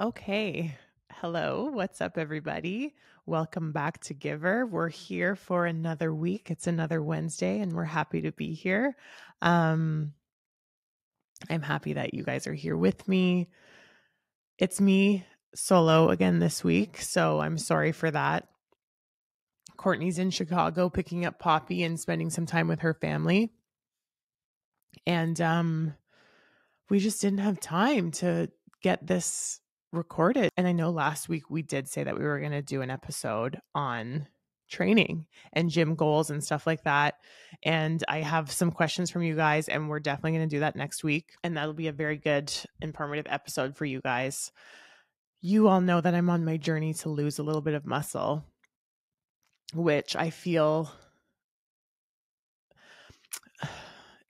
Okay. Hello. What's up, everybody? Welcome back to Giver. We're here for another week. It's another Wednesday, and we're happy to be here. I'm happy that you guys are here with me. It's me solo again this week, so I'm sorry for that. Courtney's in Chicago picking up Poppy and spending some time with her family. And we just didn't have time to get this recorded. And I know last week we did say that we were going to do an episode on training and gym goals and stuff like that. And I have some questions from you guys, and we're definitely going to do that next week. And that'll be a very good, informative episode for you guys. You all know that I'm on my journey to lose a little bit of muscle, which I feel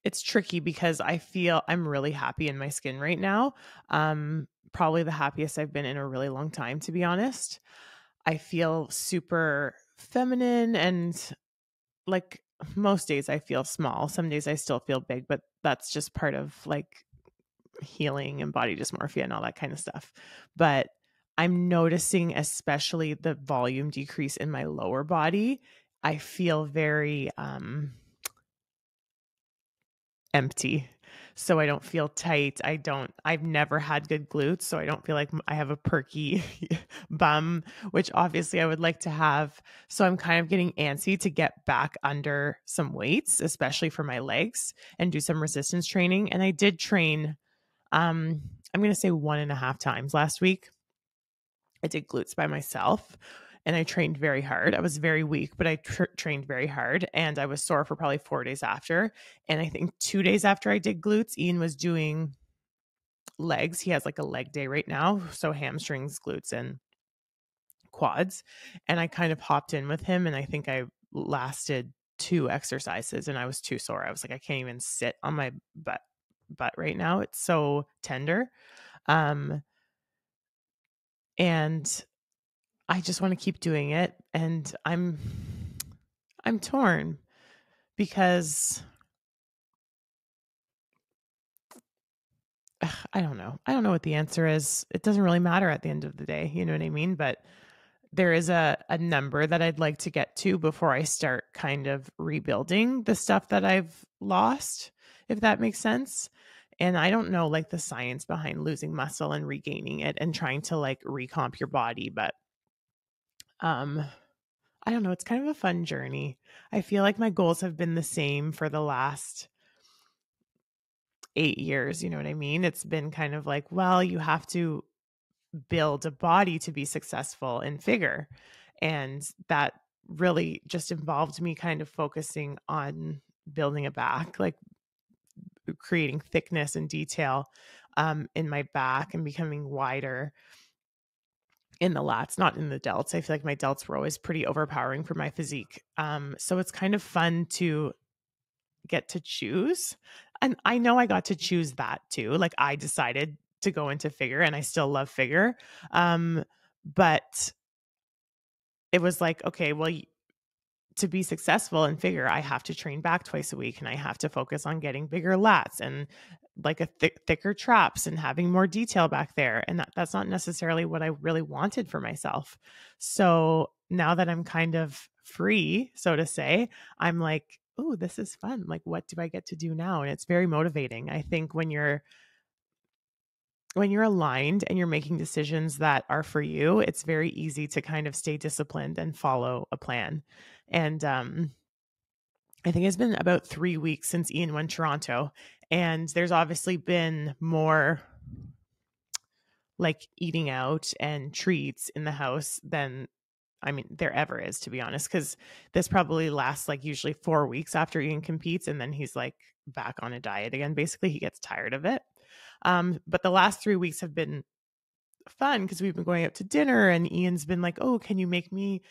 it's tricky because I feel I'm really happy in my skin right now. Probably the happiest I've been in a really long time, to be honest. I feel super feminine, and like most days I feel small. Some days I still feel big, but that's just part of like healing and body dysmorphia and all that kind of stuff. But I'm noticing especially the volume decrease in my lower body. I feel very empty. So I don't feel tight. I've never had good glutes. So I don't feel like I have a perky bum, which obviously I would like to have. So I'm kind of getting antsy to get back under some weights, especially for my legs, and do some resistance training. And I did train, I'm going to say 1.5 times last week. I did glutes by myself, and I trained very hard. I was very weak, but I trained very hard, and I was sore for probably 4 days after. And I think 2 days after I did glutes, Ian was doing legs. He has like a leg day right now. So hamstrings, glutes, and quads. And I kind of hopped in with him, and I think I lasted 2 exercises, and I was too sore. I was like, I can't even sit on my butt right now. It's so tender. And I just want to keep doing it. And I'm torn because I don't know. I don't know what the answer is. It doesn't really matter at the end of the day. You know what I mean? But there is a number that I'd like to get to before I start kind of rebuilding the stuff that I've lost, if that makes sense. And I don't know like the science behind losing muscle and regaining it and trying to like recomp your body, but I don't know. It's kind of a fun journey. I feel like my goals have been the same for the last 8 years. You know what I mean? It's been kind of like, well, you have to build a body to be successful in figure. And that really just involved me kind of focusing on building a back, like creating thickness and detail in my back and becoming wider in the lats, not in the delts. I feel like my delts were always pretty overpowering for my physique. So it's kind of fun to get to choose. And I know I got to choose that too. Like I decided to go into figure, and I still love figure. But it was like, okay, well, to be successful in figure, I have to train back twice a week, and I have to focus on getting bigger lats and like a thicker traps and having more detail back there. And that's not necessarily what I really wanted for myself. So now that I'm kind of free, so to say, I'm like, oh, this is fun. Like, what do I get to do now? And it's very motivating. I think when you're aligned and you're making decisions that are for you, it's very easy to kind of stay disciplined and follow a plan. And I think it's been about 3 weeks since Ian went to Toronto, and there's obviously been more like eating out and treats in the house than there ever is, to be honest, because this probably lasts like usually 4 weeks after Ian competes, and then he's like back on a diet again. Basically, he gets tired of it. But the last 3 weeks have been fun because we've been going out to dinner, and Ian's been like, oh, can you make me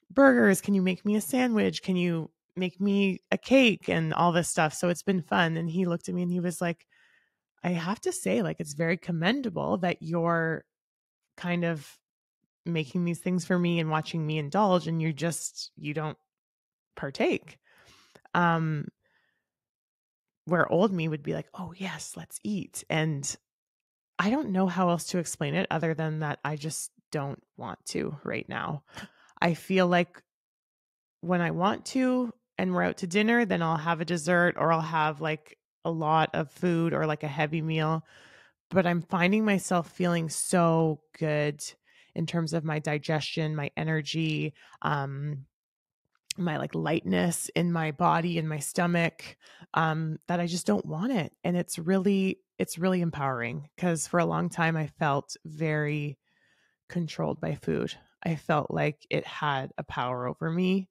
burgers? Can you make me a sandwich? Can you make me a cake and all this stuff? So it's been fun. And he looked at me and he was like, I have to say, like, it's very commendable that you're kind of making these things for me and watching me indulge, and you don't partake. Where old me would be like, oh yes, let's eat. And I don't know how else to explain it other than that I just don't want to right now. I feel like when I want to and we're out to dinner, then I'll have a dessert or I'll have like a lot of food or like a heavy meal. But I'm finding myself feeling so good in terms of my digestion, my energy, my like lightness in my body and my stomach, that I just don't want it. And it's really empowering because for a long time I felt very controlled by food. I felt like it had a power over me,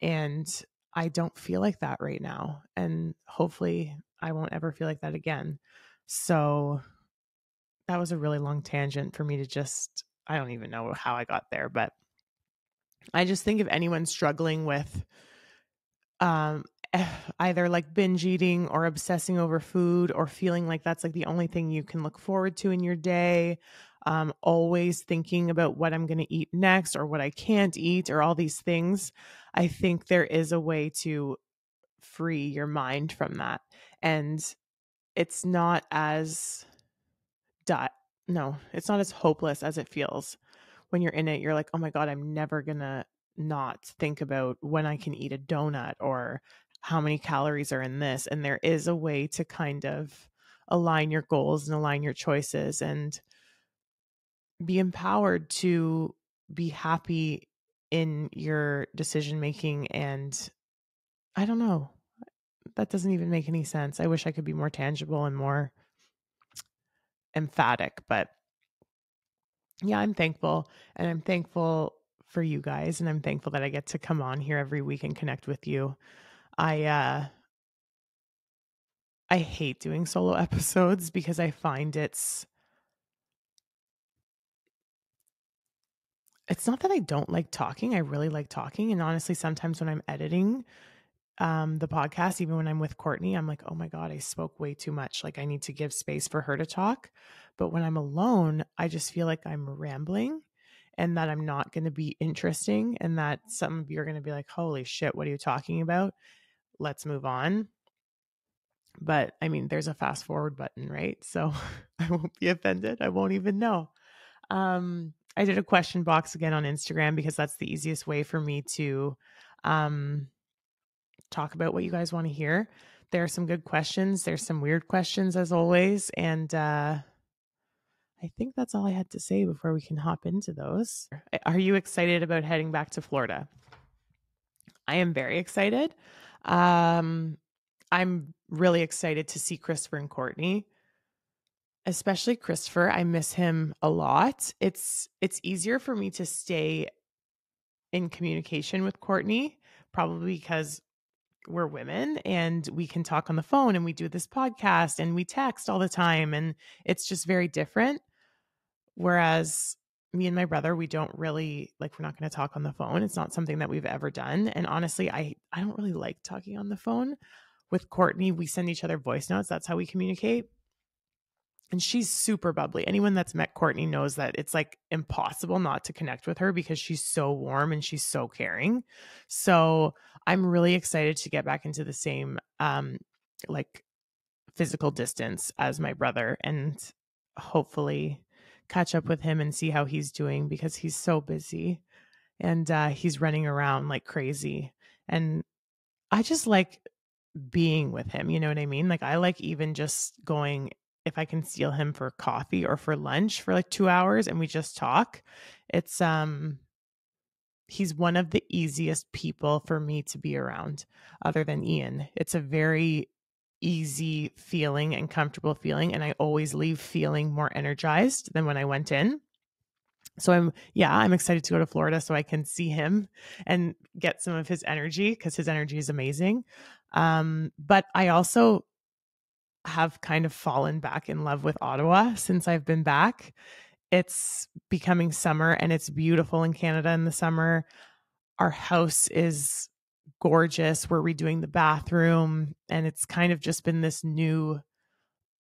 and I don't feel like that right now. And hopefully I won't ever feel like that again. So that was a really long tangent for me to just, I don't even know how I got there, but I just think if anyone's struggling with um either like binge eating or obsessing over food or feeling like that's like the only thing you can look forward to in your day, always thinking about what I'm going to eat next or what I can't eat or all these things, I think there is a way to free your mind from that. And it's not as di- no, it's not as hopeless as it feels. When you're in it, you're like, oh my God, I'm never gonna not think about when I can eat a donut or how many calories are in this. And there is a way to kind of align your goals and align your choices and be empowered to be happy in your decision making. And I don't know, that doesn't even make any sense. I wish I could be more tangible and more emphatic, but yeah, I'm thankful, and I'm thankful for you guys, and I'm thankful that I get to come on here every week and connect with you. I hate doing solo episodes because I find it's not that I don't like talking. I really like talking, and honestly sometimes when I'm editing the podcast, even when I'm with Courtney, I'm like, oh my God, I spoke way too much. Like I need to give space for her to talk. But when I'm alone, I just feel like I'm rambling and that I'm not going to be interesting and that some of you are going to be like, holy shit, what are you talking about? Let's move on. But I mean, there's a fast forward button, right? So I won't be offended. I won't even know. I did a question box again on Instagram because that's the easiest way for me to um, talk about what you guys want to hear. There are some good questions. There's some weird questions as always. And I think that's all I had to say before we can hop into those. Are you excited about heading back to Florida? I am very excited. I'm really excited to see Christopher and Courtney, especially Christopher. I miss him a lot. It's easier for me to stay in communication with Courtney, probably because we're women and we can talk on the phone and we do this podcast and we text all the time and it's just very different. Whereas me and my brother, we don't really like, we're not going to talk on the phone. It's not something that we've ever done. And honestly, I don't really like talking on the phone. With Courtney, we send each other voice notes. That's how we communicate. And she's super bubbly. Anyone that's met Courtney knows that it's like impossible not to connect with her because she's so warm and she's so caring. So I'm really excited to get back into the same like physical distance as my brother and hopefully catch up with him and see how he's doing because he's so busy and he's running around like crazy. And I just like being with him. You know what I mean? Like I like even just going, if I can steal him for coffee or for lunch for like 2 hours and we just talk. It's he's one of the easiest people for me to be around other than Ian. It's a very easy feeling and comfortable feeling, and I always leave feeling more energized than when I went in. So I'm excited to go to Florida so I can see him and get some of his energy because his energy is amazing. But I also have kind of fallen back in love with Ottawa since I've been back. It's becoming summer and it's beautiful in Canada in the summer. Our house is gorgeous. We're redoing the bathroom and it's kind of just been this new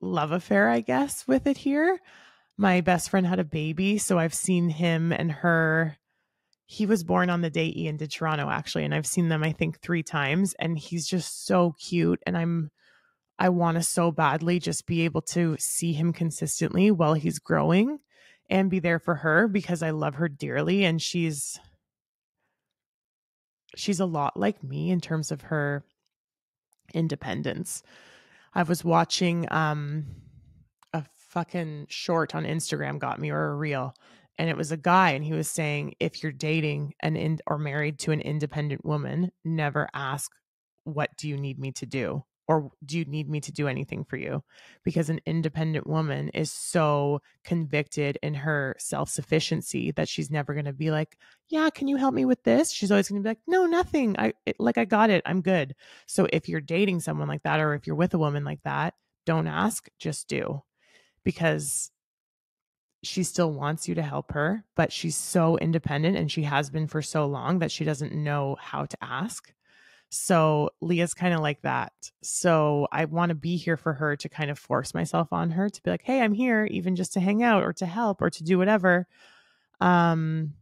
love affair, I guess, with it here. My best friend had a baby, so I've seen him and her. He was born on the day Ian did Toronto, actually, and I've seen them, I think, 3 times, and he's just so cute. And I'm I want to so badly just be able to see him consistently while he's growing and be there for her because I love her dearly. And she's a lot like me in terms of her independence. I was watching a fucking short on Instagram got me, or a reel, and it was a guy and he was saying if you're dating or married to an independent woman, never ask what do you need me to do, or do you need me to do anything for you? Because an independent woman is so convicted in her self-sufficiency that she's never going to be like, yeah, can you help me with this? She's always going to be like, no, nothing. I got it. I'm good. So if you're dating someone like that, or if you're with a woman like that, don't ask, just do, because she still wants you to help her, but she's so independent and she has been for so long that she doesn't know how to ask. So Leah's kind of like that. So I want to be here for her, to kind of force myself on her to be like, hey, I'm here, even just to hang out or to help or to do whatever. Not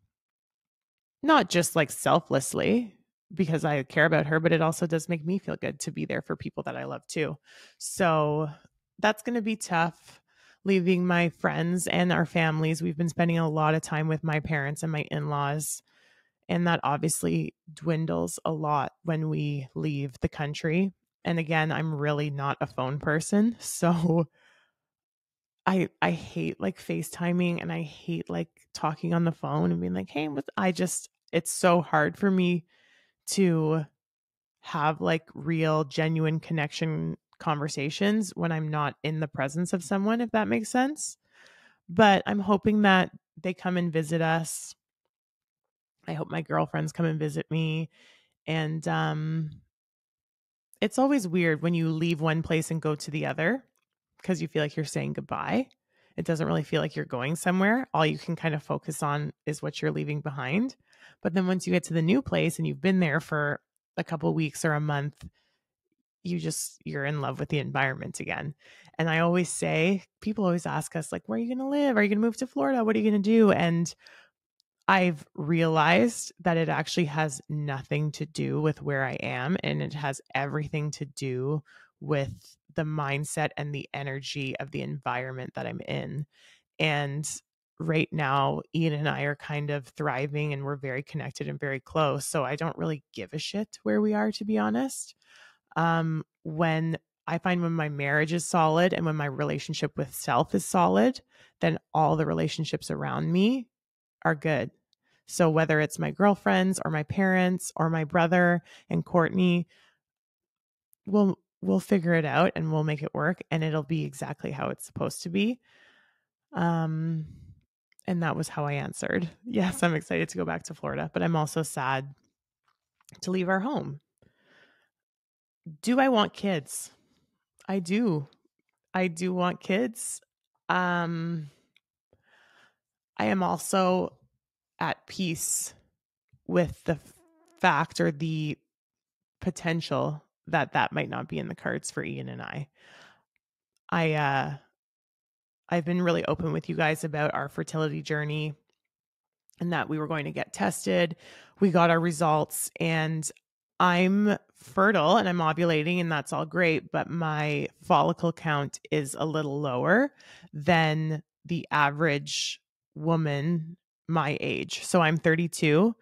just like selflessly because I care about her, but it also does make me feel good to be there for people that I love too. So that's going to be tough, leaving my friends and our families. We've been spending a lot of time with my parents and my in-laws, and that obviously dwindles a lot when we leave the country. And again, I'm really not a phone person, so I hate like FaceTiming, and I hate like talking on the phone and being like, hey, it's so hard for me to have like real, genuine connection conversations when I'm not in the presence of someone, if that makes sense. But I'm hoping that they come and visit us. I hope my girlfriends come and visit me. And it's always weird when you leave one place and go to the other, because you feel like you're saying goodbye. It doesn't really feel like you're going somewhere. All you can kind of focus on is what you're leaving behind. But then once you get to the new place and you've been there for a couple of weeks or a month, you're in love with the environment again. And I always say, people always ask us like, where are you going to live? Are you going to move to Florida? What are you going to do? And I've realized that it actually has nothing to do with where I am, and it has everything to do with the mindset and the energy of the environment that I'm in. And right now, Ian and I are kind of thriving and we're very connected and very close. So I don't really give a shit where we are, to be honest. When I find when my marriage is solid and when my relationship with self is solid, then all the relationships around me are good. So whether it's my girlfriends or my parents or my brother and Courtney, we'll figure it out and we'll make it work, and it'll be exactly how it's supposed to be. And that was how I answered. Yes, I'm excited to go back to Florida, but I'm also sad to leave our home. Do I want kids? I do. I do want kids. I am also at peace with the fact, or the potential, that might not be in the cards for Ian and I. I've been really open with you guys about our fertility journey, and that we were going to get tested. We got our results, and I'm fertile and I'm ovulating, and that's all great, but my follicle count is a little lower than the average woman my age. So I'm 32.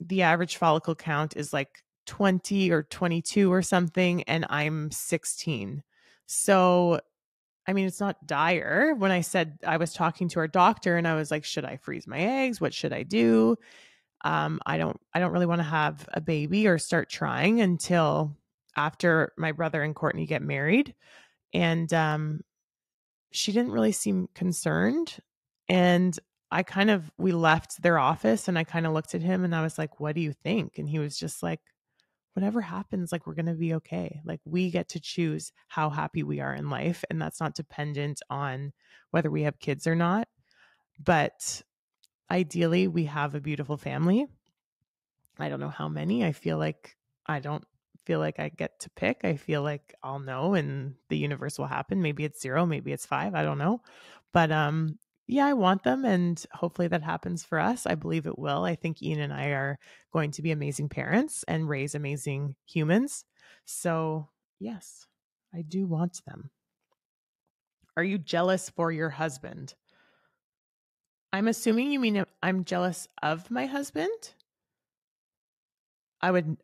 The average follicle count is like 20 or 22 or something, and I'm 16. So I mean, it's not dire. When I said, I was talking to our doctor and I was like, should I freeze my eggs? What should I do? I don't really want to have a baby or start trying until after my brother and Courtney get married. And she didn't really seem concerned. And we left their office and I kind of looked at him and I was like, what do you think? And he was just like, whatever happens, like, we're going to be okay. Like, we get to choose how happy we are in life. And that's not dependent on whether we have kids or not. But ideally, we have a beautiful family. I don't know how many. I don't feel like I get to pick. I feel like I'll know and the universe will happen. Maybe it's 0, maybe it's 5. I don't know. But yeah, I want them, and hopefully that happens for us. I believe it will. I think Ian and I are going to be amazing parents and raise amazing humans. So, yes, I do want them. Are you jealous for your husband? I'm assuming you mean I'm jealous of my husband. I would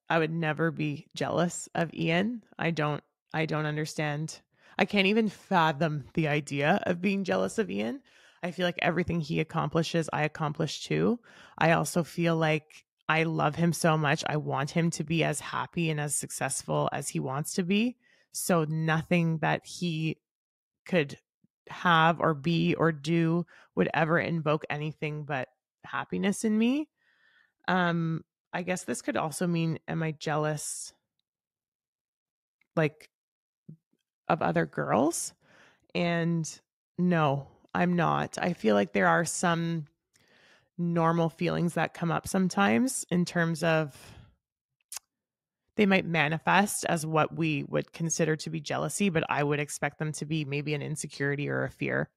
I would never be jealous of Ian. I don't understand. I can't even fathom the idea of being jealous of Ian. I feel like everything he accomplishes, I accomplish too. I also feel like I love him so much. I want him to be as happy and as successful as he wants to be. So nothing that he could have or be or do would ever invoke anything but happiness in me. Um, I guess this could also mean, am I jealous like of other girls? And no, I'm not. I feel like there are some normal feelings that come up sometimes in terms of they might manifest as what we would consider to be jealousy, but I would expect them to be maybe an insecurity or a fear.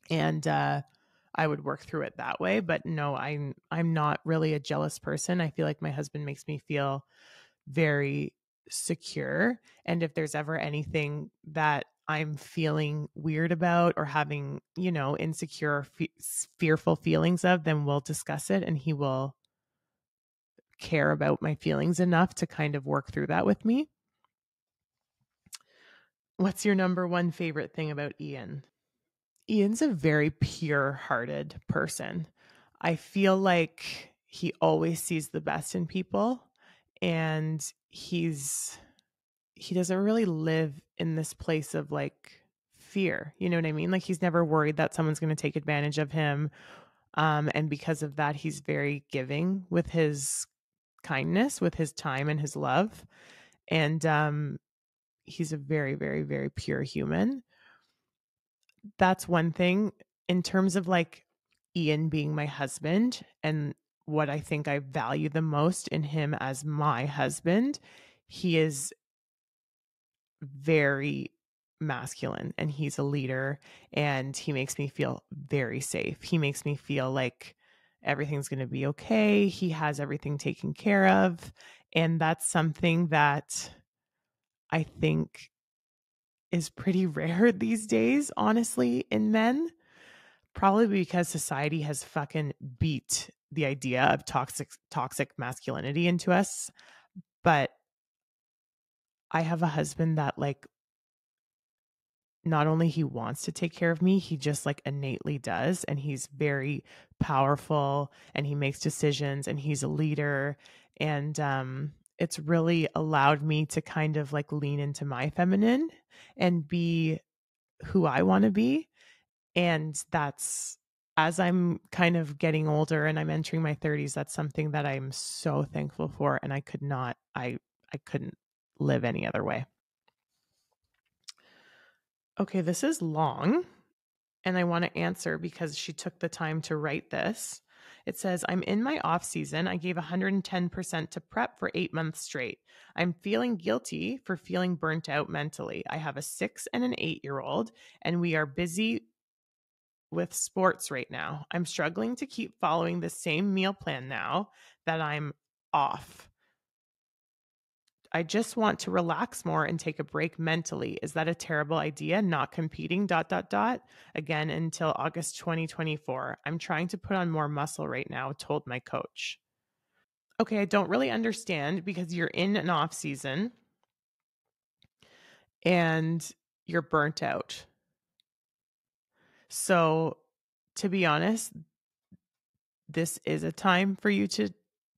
And I would work through it that way. But no, I'm not really a jealous person. I feel like my husband makes me feel very secure. And if there's ever anything that I'm feeling weird about or having, insecure, fearful feelings of, then we'll discuss it and he will care about my feelings enough to kind of work through that with me. What's your number one favorite thing about Ian? Ian's a very pure hearted person. I feel like he always sees the best in people and he doesn't really live in this place of like fear. You know what I mean? Like he's never worried that someone's going to take advantage of him. And because of that, he's very giving with his kindness, with his time and his love. And he's a very, very, very pure human. That's one thing. In terms of like Ian being my husband and what I think I value the most in him as my husband, he is very masculine and he's a leader and he makes me feel very safe. He makes me feel like everything's going to be okay. He has everything taken care of. And that's something that I think is pretty rare these days, honestly, in men. Probably because society has fucking beat the idea of toxic masculinity into us. But I have a husband that like not only he wants to take care of me, he just like innately does. And he's very powerful and he makes decisions and he's a leader. And it's really allowed me to kind of like lean into my feminine and be who I want to be. And that's as I'm kind of getting older and I'm entering my 30s, that's something that I'm so thankful for. And I couldn't live any other way. Okay, this is long and I want to answer because she took the time to write this. It says, I'm in my off season. I gave 110% to prep for 8 months straight. I'm feeling guilty for feeling burnt out mentally. I have a 6 and an 8-year-old, and we are busy with sports right now. I'm struggling to keep following the same meal plan now that I'm off. I just want to relax more and take a break mentally. Is that a terrible idea? Not competing, again until August 2024. I'm trying to put on more muscle right now, told my coach. Okay, I don't really understand because you're in an off season and you're burnt out. So, to be honest, this is a time for you to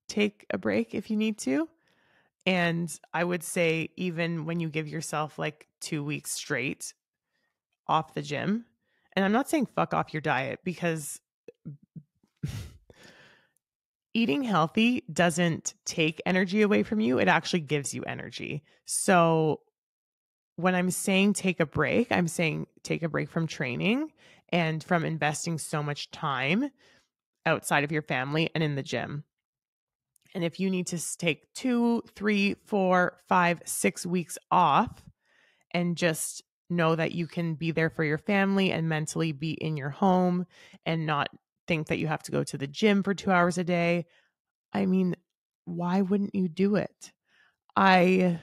take a break if you need to. And I would say, even when you give yourself like 2 weeks straight off the gym, and I'm not saying fuck off your diet because eating healthy doesn't take energy away from you, it actually gives you energy. So when I'm saying take a break, I'm saying take a break from training and from investing so much time outside of your family and in the gym. And if you need to take 2, 3, 4, 5, 6 weeks off and just know that you can be there for your family and mentally be in your home and not think that you have to go to the gym for 2 hours a day, I mean, why wouldn't you do it? I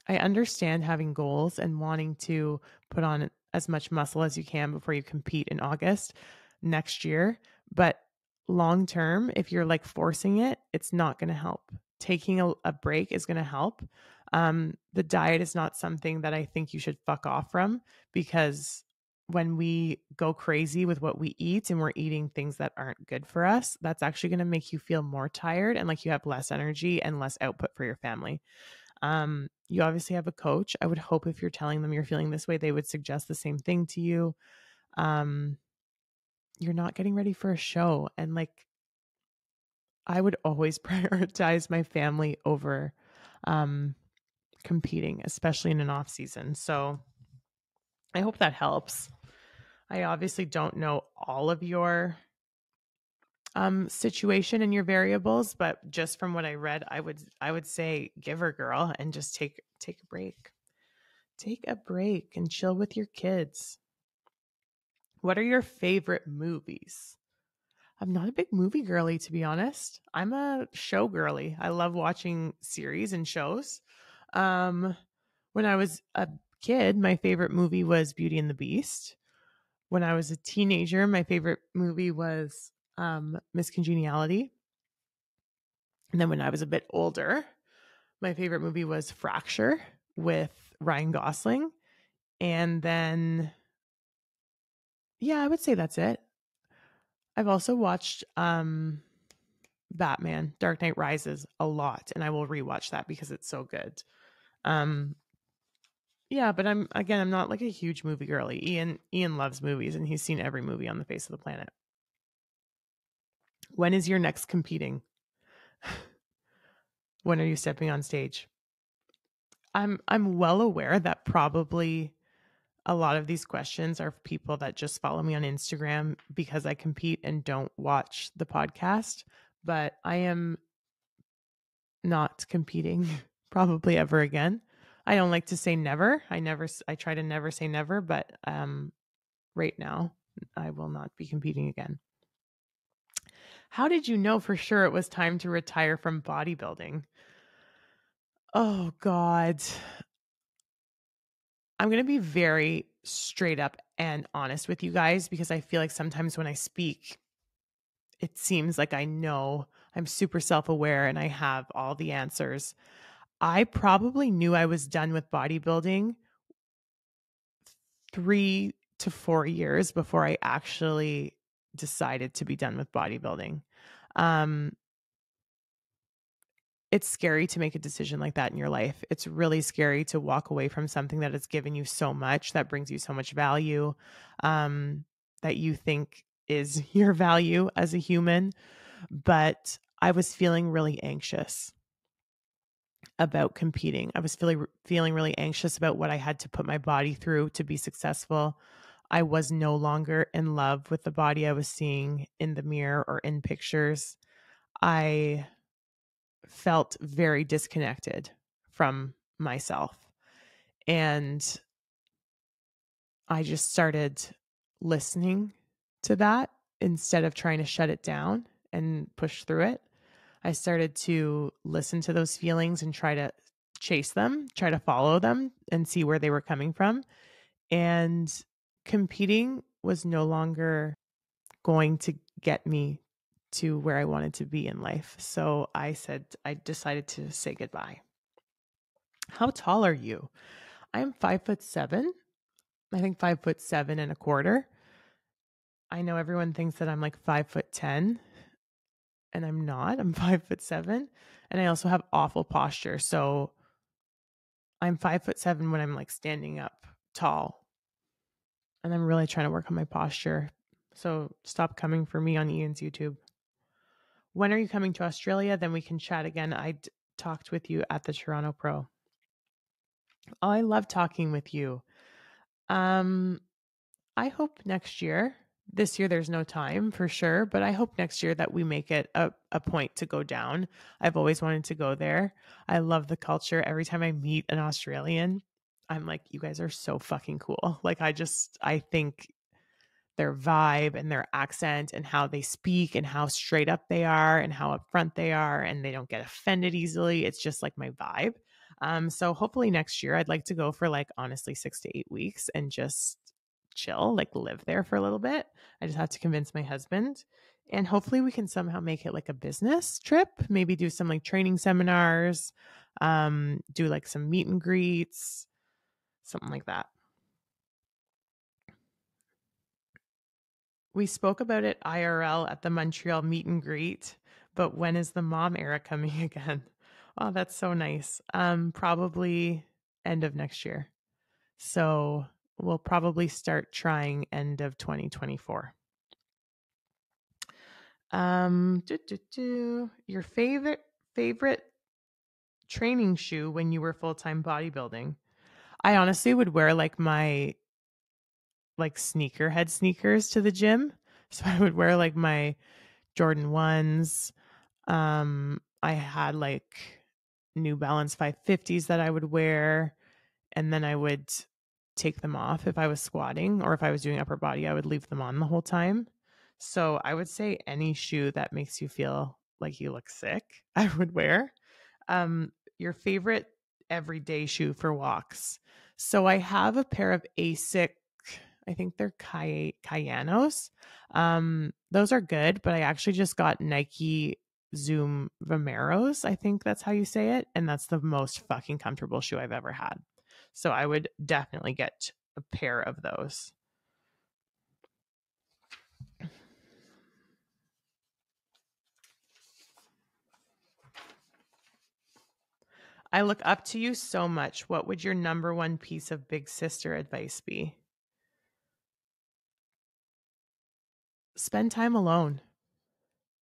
I understand having goals and wanting to put on as much muscle as you can before you compete in August next year. But long term, if you're like forcing it, it's not going to help. Taking a break is going to help. The diet is not something that I think you should fuck off from, because when we go crazy with what we eat and we're eating things that aren't good for us, that's actually going to make you feel more tired and like you have less energy and less output for your family. You obviously have a coach. I would hope if you're telling them you're feeling this way, they would suggest the same thing to you. You're not getting ready for a show. And like, I would always prioritize my family over competing, especially in an off season. So I hope that helps. I obviously don't know all of your situation and your variables, but just from what I read, I would say give her, girl, and just take a break. Take a break and chill with your kids. What are your favorite movies? I'm not a big movie girly, to be honest. I'm a show girly. I love watching series and shows. When I was a kid, my favorite movie was Beauty and the Beast. When I was a teenager, my favorite movie was Miss Congeniality. And then when I was a bit older, my favorite movie was Fracture with Ryan Gosling. And then, yeah, I would say that's it. I've also watched Batman Dark Knight Rises a lot, and I will rewatch that because it's so good. Yeah, but I'm not like a huge movie girly. Ian loves movies, and he's seen every movie on the face of the planet. When is your next competing? When are you stepping on stage? I'm well aware that probably a lot of these questions are people that just follow me on Instagram because I compete and don't watch the podcast, but I am not competing probably ever again. I don't like to say never. I try to never say never, but right now I will not be competing again. How did you know for sure it was time to retire from bodybuilding? Oh God. I'm going to be very straight up and honest with you guys, because I feel like sometimes when I speak, it seems like I know. I'm super self-aware and I have all the answers. I probably knew I was done with bodybuilding 3 to 4 years before I actually decided to be done with bodybuilding. It's scary to make a decision like that in your life. It's really scary to walk away from something that has given you so much, that brings you so much value, that you think is your value as a human. But I was feeling really anxious about competing. I was feeling really anxious about what I had to put my body through to be successful. I was no longer in love with the body I was seeing in the mirror or in pictures. I felt very disconnected from myself. And I just started listening to that instead of trying to shut it down and push through it. I started to listen to those feelings and try to chase them, try to follow them and see where they were coming from. And competing was no longer going to get me to where I wanted to be in life. So I decided to say goodbye. How tall are you? I'm 5'7". I think 5'7.25". I know everyone thinks that I'm like 5'10", and I'm not. I'm 5'7", and I also have awful posture. So I'm 5'7" when I'm like standing up tall, and I'm really trying to work on my posture. So stop coming for me on Ian's YouTube. When are you coming to Australia? Then we can chat again. I talked with you at the Toronto Pro. Oh, I love talking with you. I hope next year. This year there's no time for sure, but I hope next year that we make it a point to go down. I've always wanted to go there. I love the culture. Every time I meet an Australian, I'm like, you guys are so fucking cool. Like I think their vibe and their accent and how they speak and how straight up they are and how upfront they are, and they don't get offended easily. It's just like my vibe. So hopefully next year I'd like to go for like honestly 6 to 8 weeks and just chill, like live there for a little bit. I just have to convince my husband. And hopefully we can somehow make it like a business trip, maybe do some like training seminars, do like some meet and greets, something like that. We spoke about it IRL at the Montreal meet and greet, but when is the mom era coming again? Oh, that's so nice. Probably end of next year. So we'll probably start trying end of 2024. Your favorite training shoe when you were full-time bodybuilding? I honestly would wear like my like sneakerhead sneakers to the gym. So I would wear like my Jordan 1s. I had like New Balance 550s that I would wear, and then I would take them off if I was squatting, or if I was doing upper body, I would leave them on the whole time. So I would say any shoe that makes you feel like you look sick, I would wear. Your favorite everyday shoe for walks. So I have a pair of Asics. I think they're Cayanos. Those are good, but I actually just got Nike Zoom Vomeros. I think that's how you say it. And that's the most fucking comfortable shoe I've ever had. So I would definitely get a pair of those. I look up to you so much. What would your number one piece of big sister advice be? Spend time alone.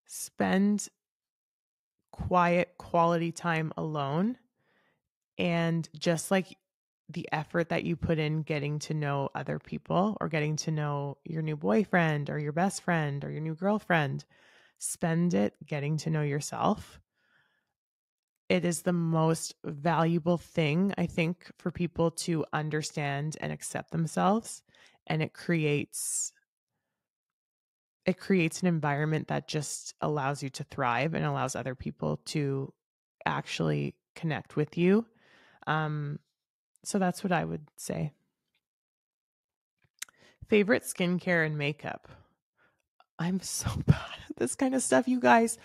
Spend quiet, quality time alone. And just like the effort that you put in getting to know other people, or getting to know your new boyfriend or your best friend or your new girlfriend, spend it getting to know yourself. It is the most valuable thing, I think, for people to understand and accept themselves. And it creates an environment that just allows you to thrive and allows other people to actually connect with you. So that's what I would say. Favorite skincare and makeup. I'm so bad at this kind of stuff, you guys.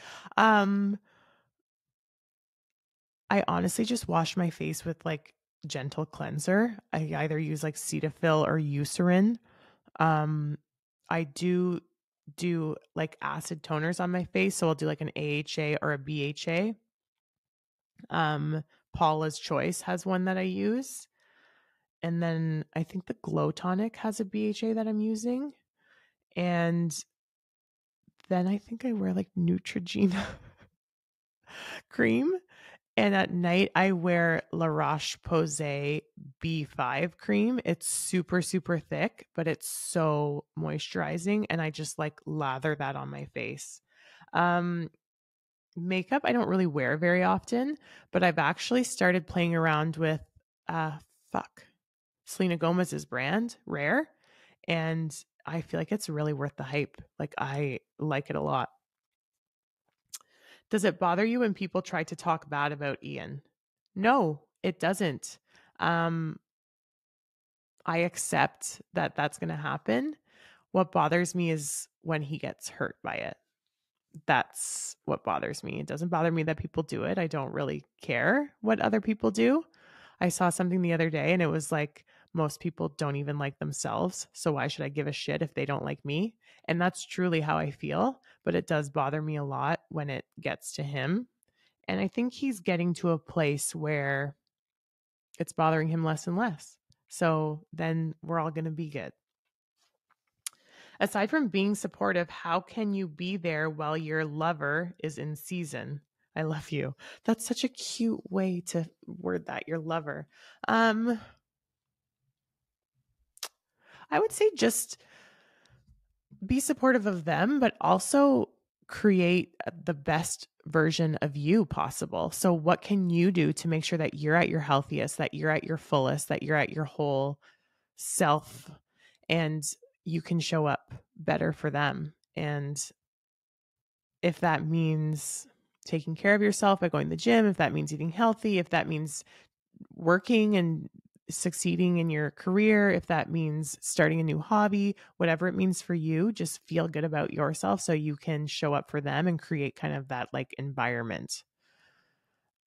I honestly just wash my face with like gentle cleanser. I either use like Cetaphil or Eucerin. I do like acid toners on my face, so I'll do like an AHA or a BHA. Paula's Choice has one that I use. And then I think the Glow Tonic has a BHA that I'm using. And then I think I wear like Neutrogena cream. And at night I wear La Roche-Posay B5 cream. It's super, super thick, but it's so moisturizing. And I just like lather that on my face. Makeup I don't really wear very often, but I've actually started playing around with Selena Gomez's brand, Rare, and I feel like it's really worth the hype. Like I like it a lot. Does it bother you when people try to talk bad about Ian? No, it doesn't. I accept that that's going to happen. What bothers me is when he gets hurt by it. That's what bothers me. It doesn't bother me that people do it. I don't really care what other people do. I saw something the other day and it was like, most people don't even like themselves. So why should I give a shit if they don't like me? And that's truly how I feel. But it does bother me a lot when it gets to him. And I think he's getting to a place where it's bothering him less and less. So then we're all going to be good. Aside from being supportive, how can you be there while your lover is in season? I love you. That's such a cute way to word that, your lover. I would say just be supportive of them, but also create the best version of you possible. So what can you do to make sure that you're at your healthiest, that you're at your fullest, that you're at your whole self, and you can show up better for them? And if that means taking care of yourself by going to the gym, if that means eating healthy, if that means working and succeeding in your career, if that means starting a new hobby, whatever it means for you, just feel good about yourself so you can show up for them and create kind of that like environment.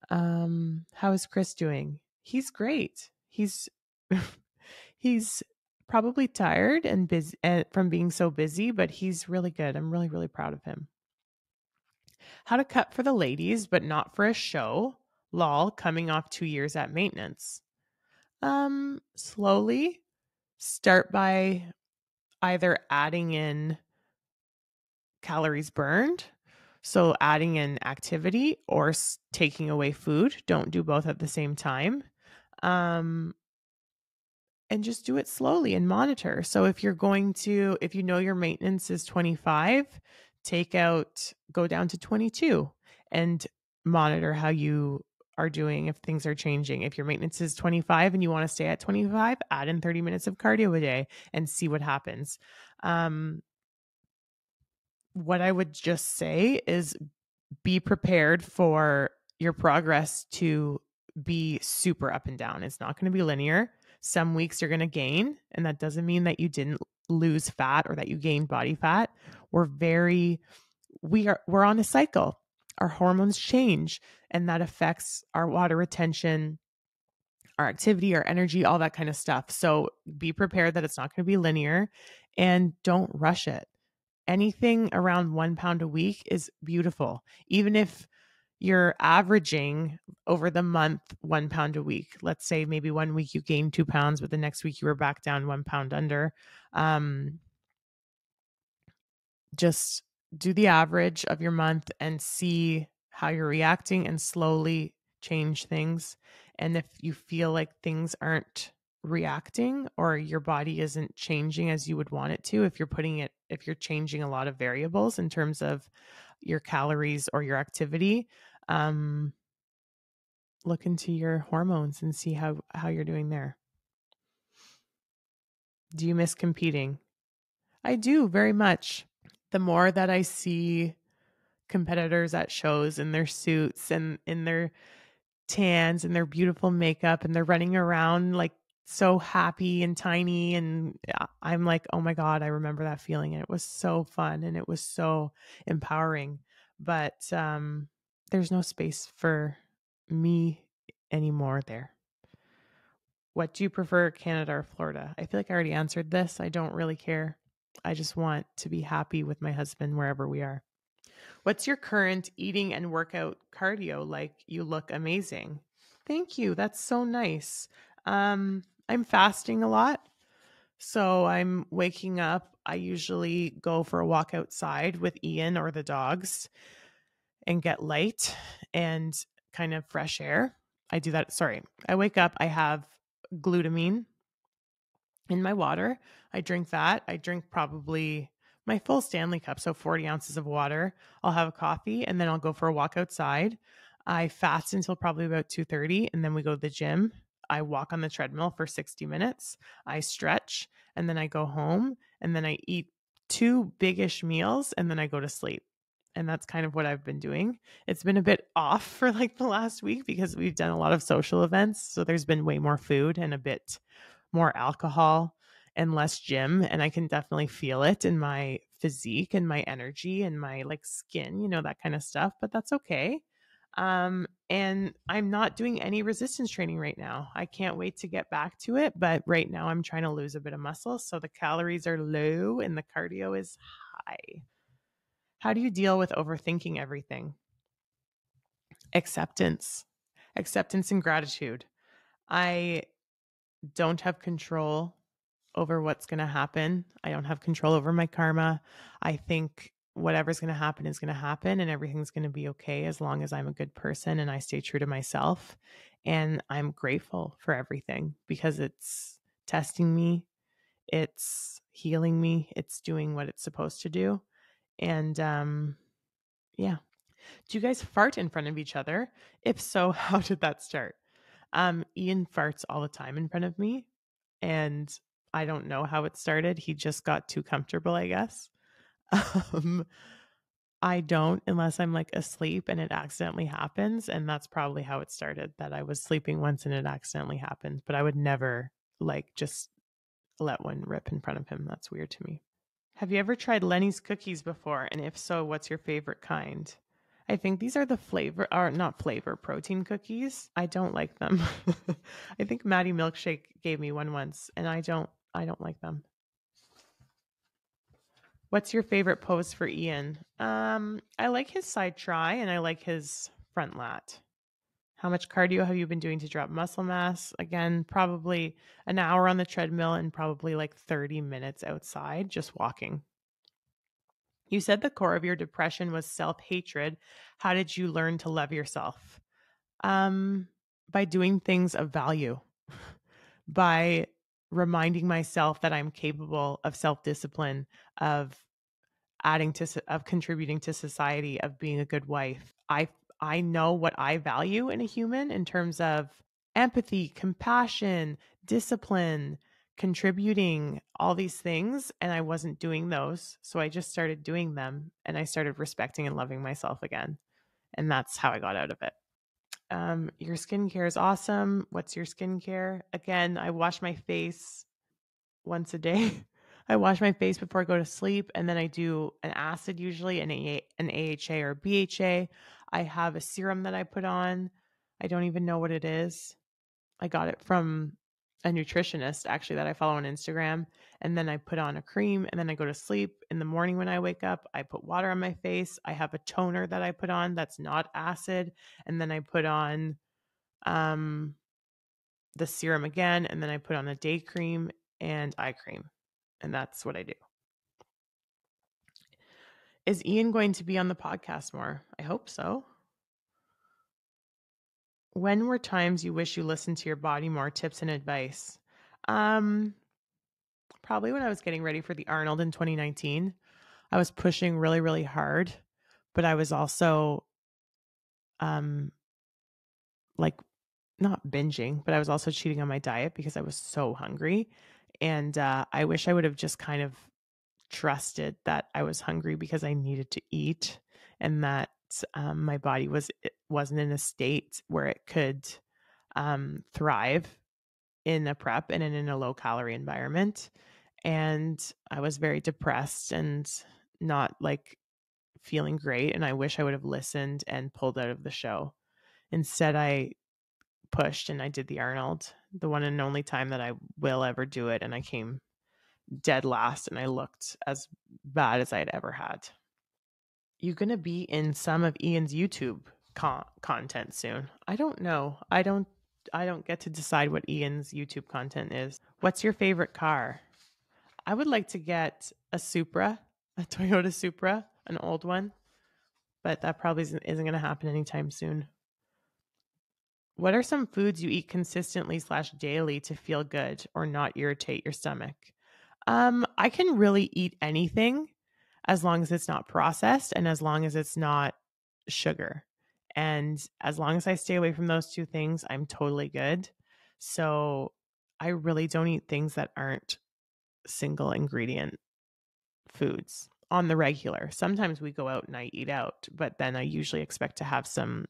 How is Chris doing? He's great. He's probably tired and busy from being so busy, but he's really good. I'm really, really proud of him. How to cut for the ladies, but not for a show. Lol, coming off 2 years at maintenance. Slowly start by either adding in calories burned, so adding in activity, or taking away food. Don't do both at the same time. And just do it slowly and monitor. So if you know your maintenance is 25, go down to 22 and monitor how you are doing if things are changing. If your maintenance is 25 and you want to stay at 25, add in 30 minutes of cardio a day and see what happens. What I would just say is be prepared for your progress to be super up and down. It's not going to be linear. Some weeks you're going to gain, and that doesn't mean that you didn't lose fat or that you gained body fat. We're on a cycle. Our hormones change, and that affects our water retention, our activity, our energy, all that kind of stuff. So be prepared that it's not going to be linear, and don't rush it. Anything around 1 pound a week is beautiful. Even if you're averaging over the month 1 pound a week, let's say maybe 1 week you gained 2 pounds, but the next week you were back down 1 pound under. Just do the average of your month and see how you're reacting and slowly change things. And if you feel like things aren't reacting or your body isn't changing as you would want it to, if you're changing a lot of variables in terms of your calories or your activity, look into your hormones and see how you're doing there. Do you miss competing? I do very much. The more that I see competitors at shows in their suits and in their tans and their beautiful makeup, and they're running around like so happy and tiny, and I'm like, oh my God, I remember that feeling, and it was so fun and it was so empowering. But there's no space for me anymore there. What do you prefer, Canada or Florida? I feel like I already answered this. I don't really care. I just want to be happy with my husband wherever we are. What's your current eating and workout cardio like? You look amazing. Thank you. That's so nice. I'm fasting a lot. So I'm waking up. I usually go for a walk outside with Ian or the dogs and get light and kind of fresh air. I do that. Sorry. I wake up. I have glutamine in my water. I drink that. I drink probably my full Stanley cup, so 40 ounces of water. I'll have a coffee and then I'll go for a walk outside. I fast until probably about 2:30, and then we go to the gym. I walk on the treadmill for 60 minutes. I stretch, and then I go home, and then I eat 2 big-ish meals, and then I go to sleep. And that's kind of what I've been doing. It's been a bit off for like the last week because we've done a lot of social events. So there's been way more food and a bit more alcohol and less gym. And I can definitely feel it in my physique and my energy and my like skin, that kind of stuff, but that's okay. And I'm not doing any resistance training right now. I can't wait to get back to it. But right now I'm trying to lose a bit of muscle. So the calories are low and the cardio is high. How do you deal with overthinking everything? Acceptance and gratitude. I don't have control over what's going to happen. I don't have control over my karma. I think whatever's going to happen is going to happen, and everything's going to be okay as long as I'm a good person and I stay true to myself. And I'm grateful for everything because it's testing me, it's healing me, it's doing what it's supposed to do. And yeah. Do you guys fart in front of each other? If so, how did that start? Ian farts all the time in front of me, and I don't know how it started. He just got too comfortable, I guess. I don't unless I'm like asleep and it accidentally happens. And that's probably how it started, that I was sleeping once and it accidentally happened. But I would never like just let one rip in front of him. That's weird to me. Have you ever tried Lenny's cookies before? And if so, what's your favorite kind? I think these are the flavor, or not flavor, protein cookies. I don't like them. I think Maddie Milkshake gave me one once, and I don't like them. What's your favorite pose for Ian? I like his side try and I like his front lat. How much cardio have you been doing to drop muscle mass? Again, probably an hour on the treadmill and probably like 30 minutes outside just walking. You said the core of your depression was self-hatred. How did you learn to love yourself? By doing things of value, by reminding myself that I'm capable of self-discipline, of contributing to society, of being a good wife. I know what I value in a human in terms of empathy, compassion, discipline, contributing, all these things, and I wasn't doing those. So I just started doing them and I started respecting and loving myself again. And that's how I got out of it. Your skincare is awesome. What's your skincare? Again, I wash my face once a day. I wash my face before I go to sleep, and then I do an acid, usually an AHA or BHA. I have a serum that I put on. I don't even know what it is. I got it from a nutritionist actually that I follow on Instagram. And then I put on a cream and then I go to sleep. In the morning when I wake up, I put water on my face. I have a toner that I put on that's not acid. And then I put on the serum again. And then I put on a day cream and eye cream. And that's what I do. Is Ian going to be on the podcast more? I hope so. When were times you wish you listened to your body more? Tips and advice? Probably when I was getting ready for the Arnold in 2019. I was pushing really, really hard, but I was also like not binging, but I was also cheating on my diet because I was so hungry. And I wish I would have just kind of trusted that I was hungry because I needed to eat, and that my body wasn't in a state where it could thrive in a prep and in a low calorie environment. And I was very depressed and not like feeling great. And I wish I would have listened and pulled out of the show. Instead, I pushed and I did the Arnold, the one and only time that I will ever do it. And I came dead last and I looked as bad as I had ever had. You're going to be in some of Ian's YouTube content soon. I don't know. I don't get to decide what Ian's YouTube content is. What's your favorite car? I would like to get a Supra, a Toyota Supra, an old one, but that probably isn't going to happen anytime soon. What are some foods you eat consistently / daily to feel good or not irritate your stomach? I can really eat anything as long as it's not processed and as long as it's not sugar. And as long as I stay away from those two things, I'm totally good. So I really don't eat things that aren't single ingredient foods on the regular. Sometimes we go out and I eat out, but then I usually expect to have some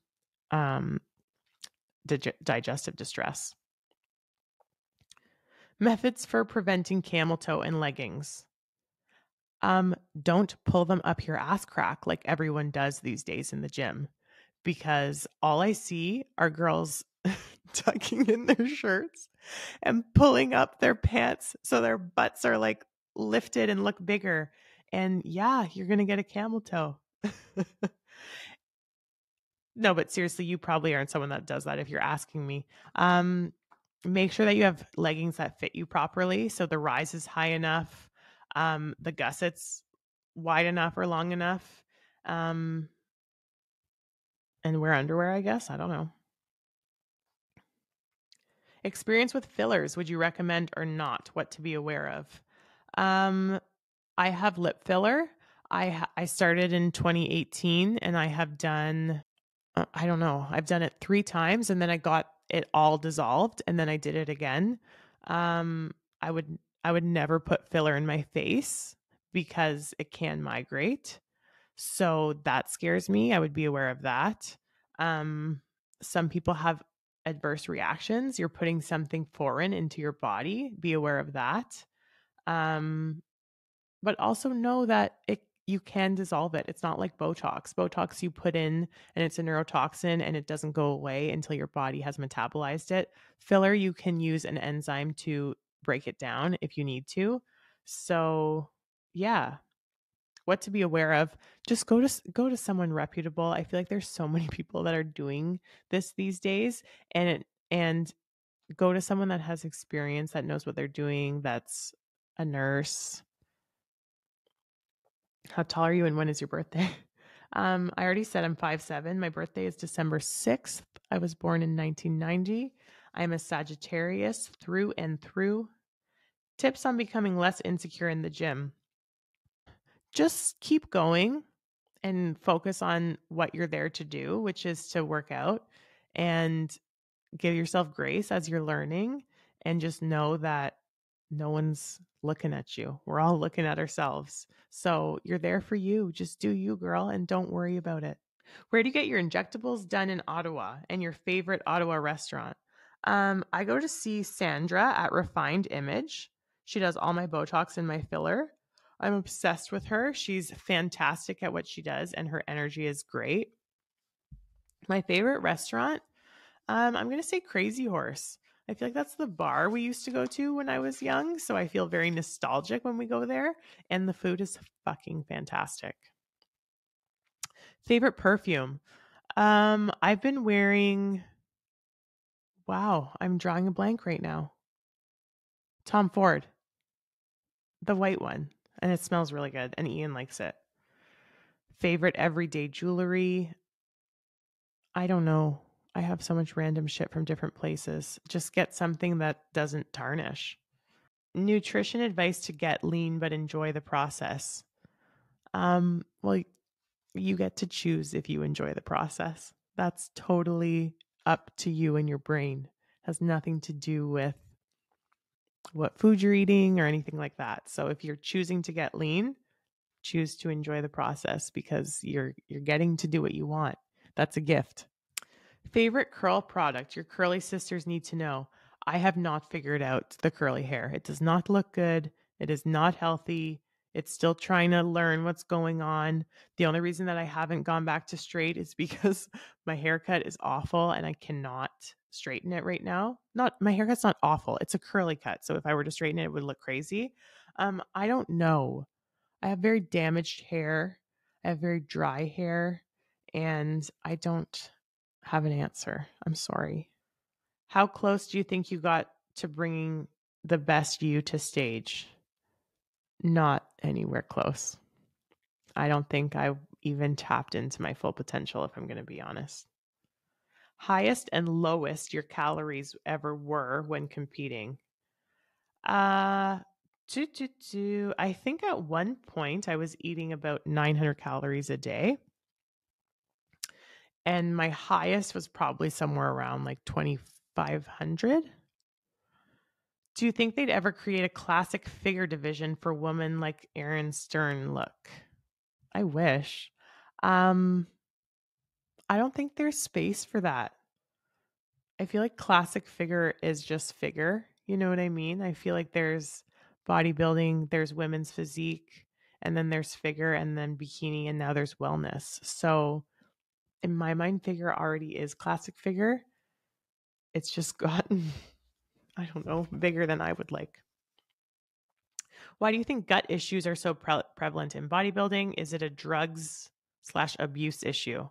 digestive distress. Methods for preventing camel toe in leggings. Don't pull them up your ass crack like everyone does these days in the gym, because all I see are girls tucking in their shirts and pulling up their pants so their butts are like lifted and look bigger. And yeah, you're going to get a camel toe. No, but seriously, you probably aren't someone that does that if you're asking me. Make sure that you have leggings that fit you properly. So the rise is high enough, the gussets wide enough or long enough, and wear underwear, I guess. I don't know. Experience with fillers. Would you recommend or not? What to be aware of? I have lip filler. I started in 2018 and I have done, I don't know, I've done it 3 times and then I got it all dissolved and then I did it again. I would never put filler in my face because it can migrate. So that scares me. I would be aware of that. Some people have adverse reactions. You're putting something foreign into your body. Be aware of that. But also know that you can dissolve it. It's not like Botox. Botox you put in and it's a neurotoxin and it doesn't go away until your body has metabolized it. Filler, you can use an enzyme to break it down if you need to. So, yeah, what to be aware of, just go to someone reputable. I feel like there's so many people that are doing this these days, and go to someone that has experience, that knows what they're doing, that's a nurse. How tall are you and when is your birthday? I already said I'm 5'7". My birthday is December 6th. I was born in 1990. I'm a Sagittarius through and through. Tips on becoming less insecure in the gym. Just keep going and focus on what you're there to do, which is to work out, and give yourself grace as you're learning, and just know that no one's looking at you. We're all looking at ourselves. So you're there for you. Just do you, girl, and don't worry about it. Where do you get your injectables done in Ottawa, and your favorite Ottawa restaurant? I go to see Sandra at Refined Image. She does all my Botox and my filler. I'm obsessed with her. She's fantastic at what she does, and her energy is great. My favorite restaurant, I'm going to say Crazy Horse. I feel like that's the bar we used to go to when I was young. So I feel very nostalgic when we go there. And the food is fucking fantastic. Favorite perfume. I've been wearing, wow, I'm drawing a blank right now. Tom Ford, the white one. And it smells really good. And Ian likes it. Favorite everyday jewelry. I don't know. I have so much random shit from different places. Just get something that doesn't tarnish. Nutrition advice to get lean but enjoy the process. Well, you get to choose if you enjoy the process. That's totally up to you and your brain. It has nothing to do with what food you're eating or anything like that. So if you're choosing to get lean, choose to enjoy the process, because you're getting to do what you want. That's a gift. Favorite curl product your curly sisters need to know. I have not figured out the curly hair. It does not look good. It is not healthy. It's still trying to learn what's going on. The only reason that I haven't gone back to straight is because my haircut is awful and I cannot straighten it right now. Not my haircut's not awful. It's a curly cut. So if I were to straighten it, it would look crazy. I don't know. I have very damaged hair. I have very dry hair, and I don't have an answer. I'm sorry. How close do you think you got to bringing the best you to stage? Not anywhere close. I don't think I even tapped into my full potential, if I'm going to be honest. Highest and lowest your calories ever were when competing? Uh, I think at one point I was eating about 900 calories a day. And my highest was probably somewhere around like 2,500. Do you think they'd ever create a classic figure division for women like Aaron Stern look? I wish. I don't think there's space for that. I feel like classic figure is just figure. You know what I mean? I feel like there's bodybuilding, there's women's physique, and then there's figure, and then bikini, and now there's wellness. So in my mind, figure already is classic figure. It's just gotten, I don't know, bigger than I would like. Why do you think gut issues are so prevalent in bodybuilding? Is it a drugs/abuse issue?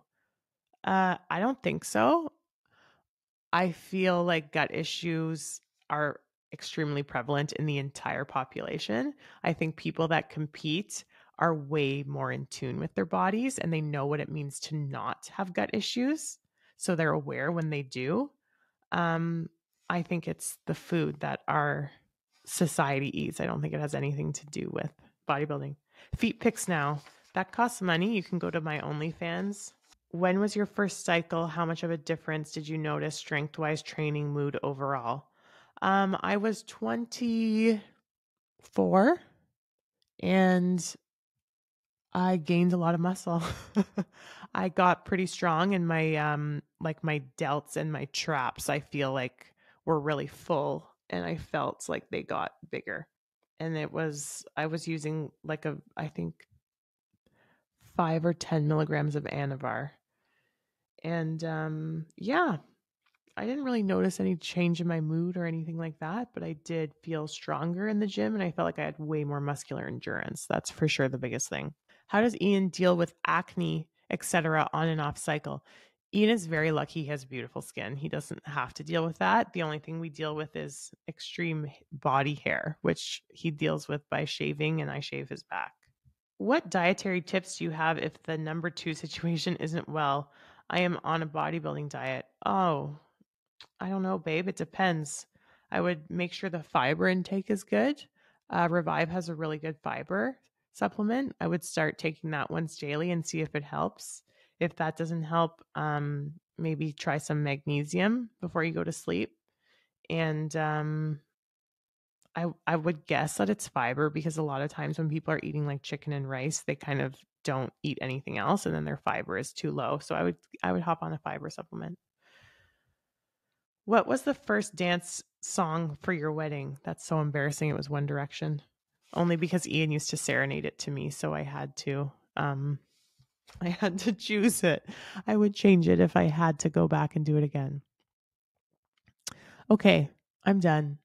I don't think so. I feel like gut issues are extremely prevalent in the entire population. I think people that compete are way more in tune with their bodies, and they know what it means to not have gut issues. So they're aware when they do. I think it's the food that our society eats. I don't think it has anything to do with bodybuilding. Feet pics now. That costs money. You can go to my OnlyFans. When was your first cycle? How much of a difference did you notice strength-wise, training, mood overall? I was 24, and I gained a lot of muscle. I got pretty strong in my like my delts and my traps, I feel like were really full and I felt like they got bigger. And I was using like I think 5 or 10 milligrams of Anavar. And yeah, I didn't really notice any change in my mood or anything like that, but I did feel stronger in the gym and I felt like I had way more muscular endurance. That's for sure the biggest thing. How does Ian deal with acne, etc., on and off cycle? Ian is very lucky he has beautiful skin. He doesn't have to deal with that. The only thing we deal with is extreme body hair, which he deals with by shaving, and I shave his back. What dietary tips do you have if the number two situation isn't well? I am on a bodybuilding diet. Oh, I don't know, babe. It depends. I would make sure the fiber intake is good. Revive has a really good fiber supplement. I would start taking that once daily and see if it helps. If that doesn't help, maybe try some magnesium before you go to sleep. And I would guess that it's fiber because a lot of times when people are eating like chicken and rice, they kind of don't eat anything else, and then their fiber is too low. So I would hop on a fiber supplement. What was the first dance song for your wedding? That's so embarrassing. It was One Direction. Only because Ian used to serenade it to me, so I had to choose it. I would change it if I had to go back and do it again. Okay, I'm done.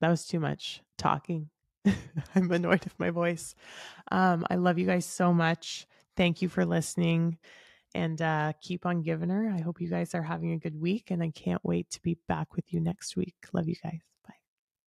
That was too much talking. I'm annoyed with my voice. I love you guys so much. Thank you for listening. And keep on giving her. I hope you guys are having a good week, and I can't wait to be back with you next week. Love you guys.